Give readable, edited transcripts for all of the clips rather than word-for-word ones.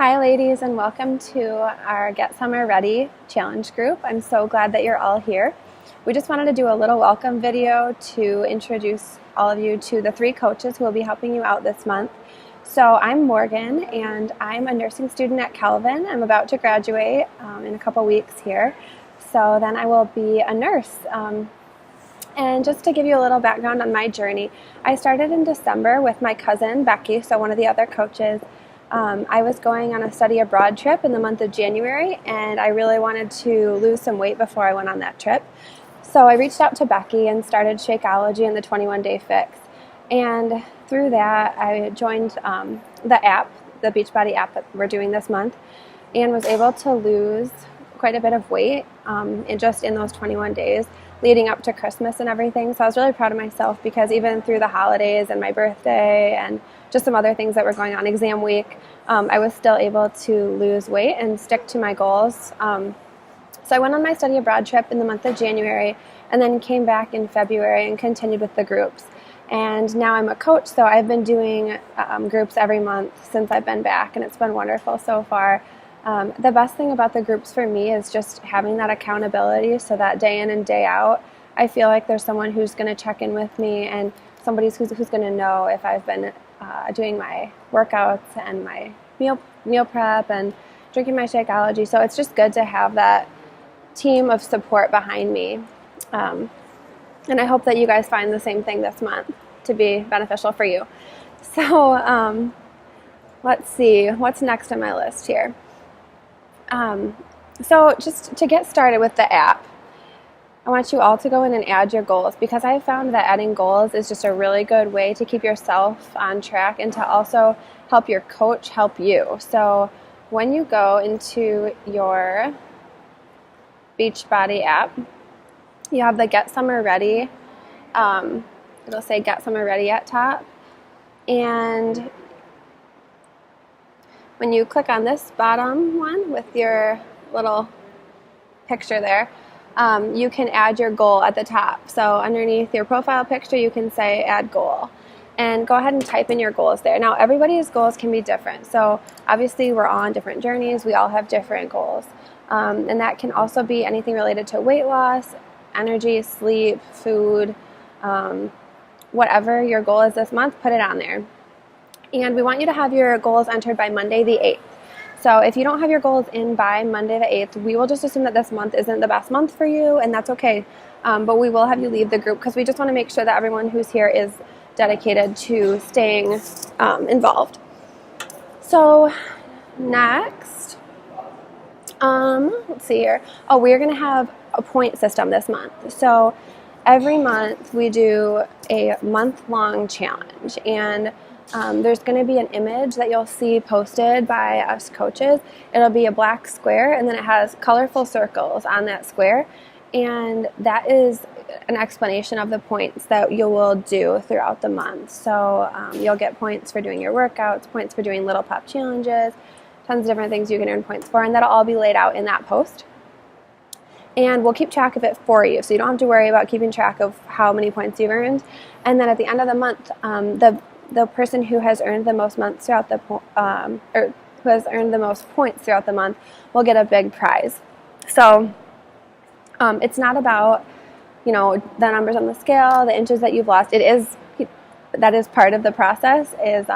Hi, ladies, and welcome to our Get Summer Ready challenge group. I'm so glad that you're all here. We just wanted to do a little welcome video to introduce all of you to the three coaches who will be helping you out this month. So I'm Morgan, and I'm a nursing student at Calvin. I'm about to graduate in a couple weeks here. So then I will be a nurse. And just to give you a little background on my journey, I started in December with my cousin, Becky, so one of the other coaches. I was going on a study abroad trip in the month of January, and I really wanted to lose some weight before I went on that trip. So I reached out to Becky and started Shakeology and the 21-Day Fix. And through that, I joined the app, the Beachbody app that we're doing this month, and was able to lose quite a bit of weight in those 21 days leading up to Christmas and everything. So I was really proud of myself because even through the holidays and my birthday and just some other things that were going on, exam week, I was still able to lose weight and stick to my goals. So I went on my study abroad trip in the month of January and then came back in February and continued with the groups. And now I'm a coach, so I've been doing groups every month since I've been back, and it's been wonderful so far. The best thing about the groups for me is just having that accountability so that day in and day out, I feel like there's someone who's going to check in with me and somebody who's going to know if I've been doing my workouts and my meal prep and drinking my Shakeology. So it's just good to have that team of support behind me. And I hope that you guys find the same thing this month to be beneficial for you. So let's see, what's next on my list here? So just to get started with the app, I want you all to go in and add your goals, because I found that adding goals is just a really good way to keep yourself on track and to also help your coach help you. So when you go into your Beachbody app, you have the Get Summer Ready. It'll say Get Summer Ready at top. And when you click on this bottom one with your little picture there, you can add your goal at the top. So underneath your profile picture, you can say add goal. And go ahead and type in your goals there. Now, everybody's goals can be different. So obviously, we're all on different journeys. We all have different goals. And that can also be anything related to weight loss, energy, sleep, food, whatever your goal is this month, put it on there. And we want you to have your goals entered by Monday the 8th. So if you don't have your goals in by Monday the 8th, we will just assume that this month isn't the best month for you, and that's okay. But we will have you leave the group because we just want to make sure that everyone who's here is dedicated to staying involved. So next, let's see here. Oh, we're going to have a point system this month. So every month we do a month-long challenge, and there's going to be an image that you'll see posted by us coaches. It'll be a black square, and then it has colorful circles on that square, and that is an explanation of the points that you will do throughout the month. So you'll get points for doing your workouts, points for doing little pop challenges, tons of different things you can earn points for, and that'll all be laid out in that post. And we'll keep track of it for you, so you don't have to worry about keeping track of how many points you've earned. And then at the end of the month, the person who has earned the most months throughout who has earned the most points throughout the month will get a big prize. So it's not about the numbers on the scale, the inches that you've lost. That is part of the process, is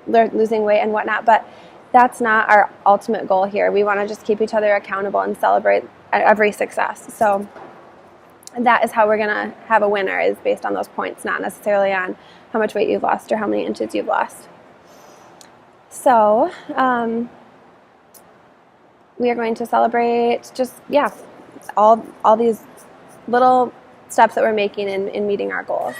losing weight and whatnot, but that's not our ultimate goal here. We want to just keep each other accountable and celebrate every success. So that is how we're going to have a winner, is based on those points, not necessarily on how much weight you've lost or how many inches you've lost. So we are going to celebrate all these little steps that we're making in meeting our goals.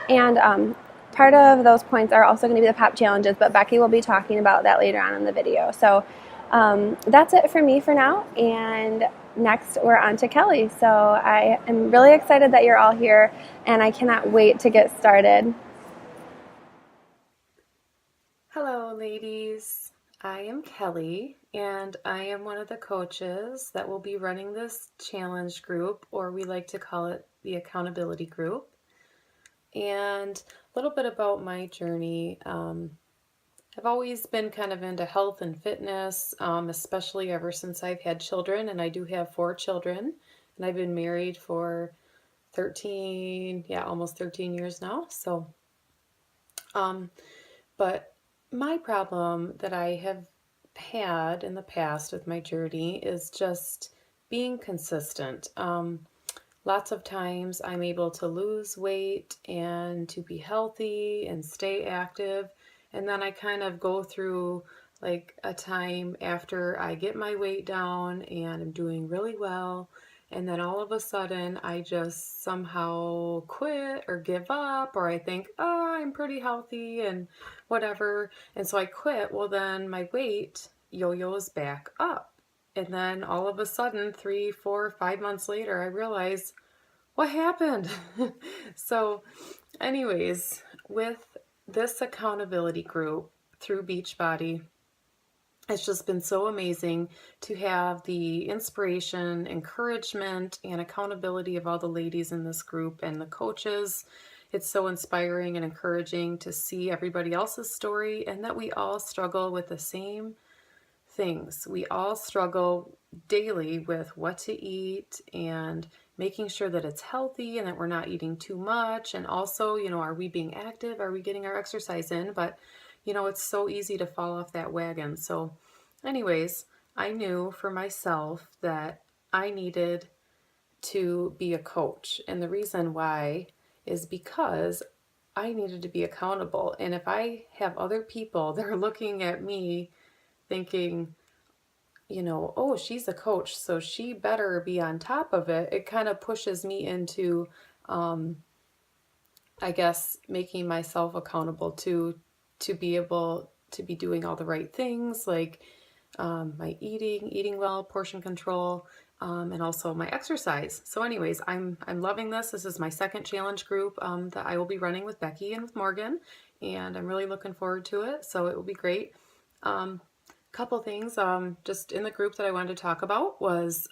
And part of those points are also going to be the pop challenges, but Becky will be talking about that later on in the video. So that's it for me for now, and next we're on to Kelly. So I am really excited that you're all here, and I cannot wait to get started. Hello, ladies. I am Kelly, and I am one of the coaches that will be running this challenge group, or we like to call it the accountability group. And a little bit about my journey. I've always been kind of into health and fitness, especially ever since I've had children, and I do have 4 children, and I've been married for 13, yeah, almost 13 years now. So, um, but my problem that I have had in the past with my journey is just being consistent. Lots of times I'm able to lose weight and to be healthy and stay active. And then I kind of go through like a time after I get my weight down and I'm doing really well. And then all of a sudden I just somehow quit or give up, or I think, oh, I'm pretty healthy and whatever. And so I quit. Well, then my weight yo-yos back up. And then all of a sudden, 3, 4, 5 months later, I realize what happened. So, anyways, with this accountability group through Beachbody, it's just been so amazing to have the inspiration, encouragement, and accountability of all the ladies in this group and the coaches. It's so inspiring and encouraging to see everybody else's story and that we all struggle with the same things. We all struggle daily with what to eat and making sure that it's healthy and that we're not eating too much. And also, are we being active? Are we getting our exercise in? But, it's so easy to fall off that wagon. So, anyways, I knew for myself that I needed to be a coach. And the reason why is because I needed to be accountable. And if I have other people that are looking at me thinking, oh, she's a coach, so she better be on top of it, it kind of pushes me into, I guess, making myself accountable to be able to be doing all the right things, like my eating well, portion control, and also my exercise. So anyways, I'm loving this. This is my second challenge group that I will be running with Becky and with Morgan, and I'm really looking forward to it. So it will be great. Couple things just in the group that I wanted to talk about was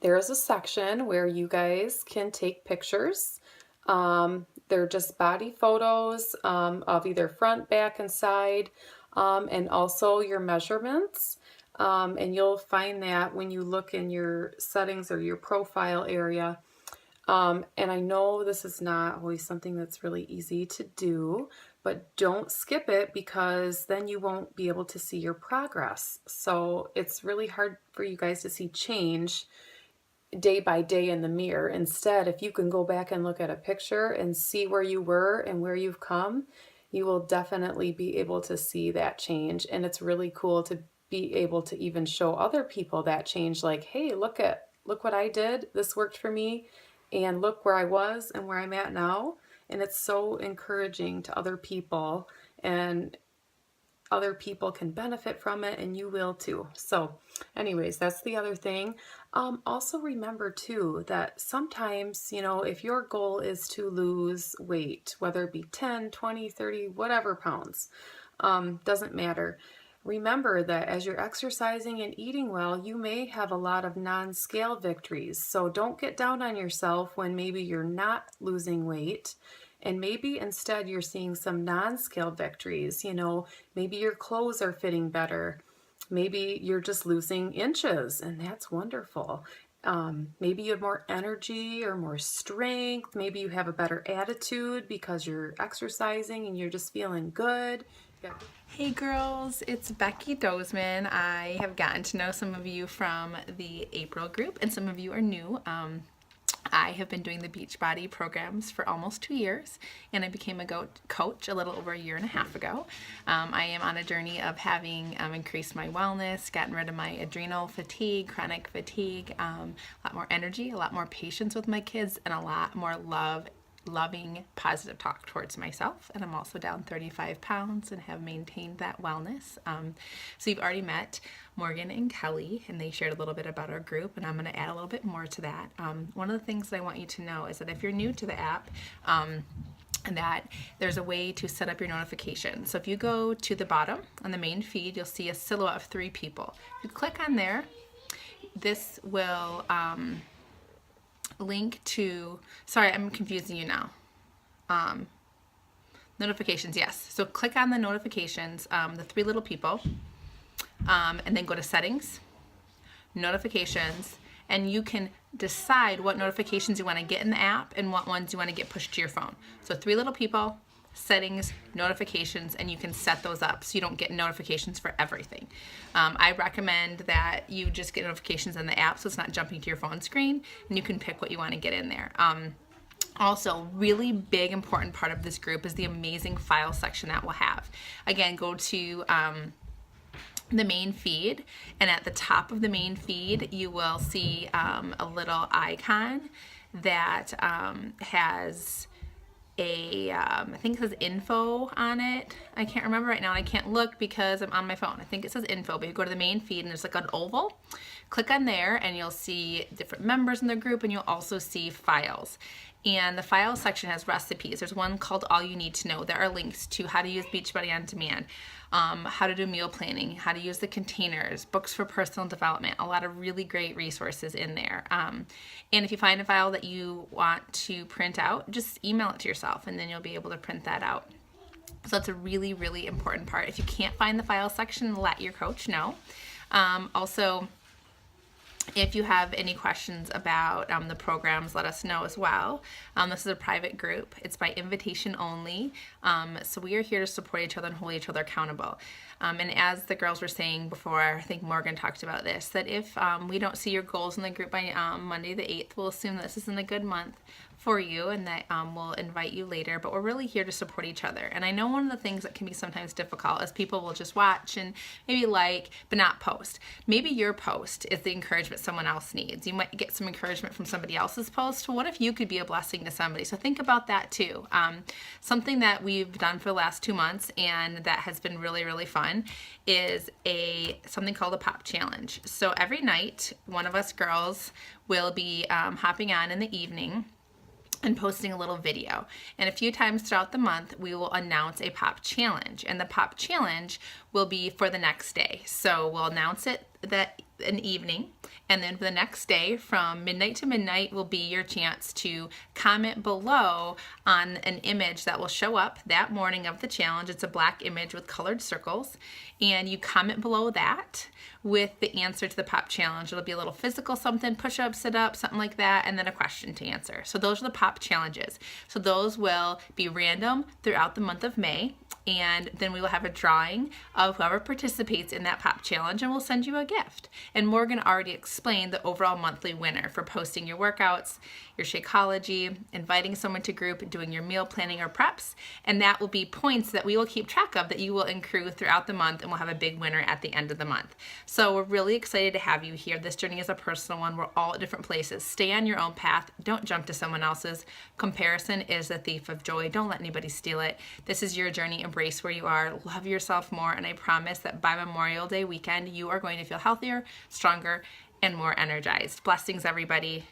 there is a section where you guys can take pictures. They're just body photos of either front, back, and side, and also your measurements. And you'll find that when you look in your settings or your profile area. And I know this is not always something that's really easy to do, but don't skip it because then you won't be able to see your progress. So it's really hard for you guys to see change day by day in the mirror. Instead, if you can go back and look at a picture and see where you were and where you've come, you will definitely be able to see that change. And it's really cool to be able to even show other people that change, like, hey, look what I did. This worked for me. And look where I was and where I'm at now. And it's so encouraging to other people, and other people can benefit from it, and you will too. So anyways, that's the other thing. Also remember too that sometimes, if your goal is to lose weight, whether it be 10, 20, 30, whatever pounds, doesn't matter. Remember that as you're exercising and eating well, you may have a lot of non-scale victories. So don't get down on yourself when maybe you're not losing weight. And maybe instead you're seeing some non-scale victories. Maybe your clothes are fitting better. Maybe you're just losing inches, and that's wonderful. Maybe you have more energy or more strength. Maybe you have a better attitude because you're exercising and you're just feeling good. Hey girls, it's Becky Dozeman. I have gotten to know some of you from the April group, and some of you are new. I have been doing the Beachbody programs for almost 2 years, and I became a coach a little over a year and a half ago. I am on a journey of having increased my wellness, gotten rid of my adrenal fatigue, chronic fatigue, a lot more energy, a lot more patience with my kids, and a lot more loving, positive talk towards myself. And I'm also down 35 pounds and have maintained that wellness. So you've already met Morgan and Kelly, and they shared a little bit about our group, and I'm going to add a little bit more to that. One of the things that I want you to know is that if you're new to the app, that there's a way to set up your notifications. So if you go to the bottom on the main feed, you'll see a silhouette of 3 people. If you click on there, this will link to, sorry, I'm confusing you now. Notifications, yes. So click on the notifications, the three little people, and then go to settings, notifications, and you can decide what notifications you want to get in the app and what ones you want to get pushed to your phone. So three little people, settings, notifications, and you can set those up so you don't get notifications for everything. I recommend that you just get notifications in the app so it's not jumping to your phone screen, and you can pick what you want to get in there. Also, really big important part of this group is the amazing file section that we'll have. Again, go to the main feed, and at the top of the main feed you will see a little icon that has a I think it says info on it. I can't remember right now, and I can't look because I'm on my phone. I think it says info, but you go to the main feed and there's like an oval. Click on there and you'll see different members in the group, and you'll also see files. And the files section has recipes. There's one called All You Need to Know. There are links to how to use Beachbody on demand, how to do meal planning, how to use the containers, books for personal development, a lot of really great resources in there. And if you find a file that you want to print out, just email it to yourself and then you'll be able to print that out. So that's a really, really important part. If you can't find the file section, let your coach know. Also, if you have any questions about the programs, let us know as well. This is a private group. It's by invitation only. So we are here to support each other and hold each other accountable. And as the girls were saying before, I think Morgan talked about this, that if we don't see your goals in the group by Monday the 8th, we'll assume that this isn't a good month for you, and that we'll invite you later, but we're really here to support each other. And I know one of the things that can be sometimes difficult is people will just watch and maybe like, but not post. Maybe your post is the encouragement someone else needs. You might get some encouragement from somebody else's post. What if you could be a blessing to somebody? So think about that too. Something that we've done for the last 2 months and that has been really, really fun is something called a pop challenge. So every night, one of us girls will be hopping on in the evening and posting a little video. And a few times throughout the month, we will announce a pop challenge. And the pop challenge will be for the next day. So we'll announce it an evening, and then for the next day from midnight to midnight will be your chance to comment below on an image that will show up that morning of the challenge. It's a black image with colored circles, and you comment below that with the answer to the pop challenge. It'll be a little physical something, push-up, sit-up, something like that, and then a question to answer. So those are the pop challenges. So those will be random throughout the month of May, and then we will have a drawing of whoever participates in that pop challenge, and we'll send you a gift. And Morgan already explained the overall monthly winner for posting your workouts, your Shakeology, inviting someone to group, doing your meal planning or preps, and that will be points that we will keep track of that you will accrue throughout the month, and we'll have a big winner at the end of the month. So we're really excited to have you here. This journey is a personal one. We're all at different places. Stay on your own path. Don't jump to someone else's. Comparison is the thief of joy. Don't let anybody steal it. This is your journey. Embrace where you are. Love yourself more, and I promise that by Memorial Day weekend, you are going to feel healthier, stronger, and more energized. Blessings, everybody.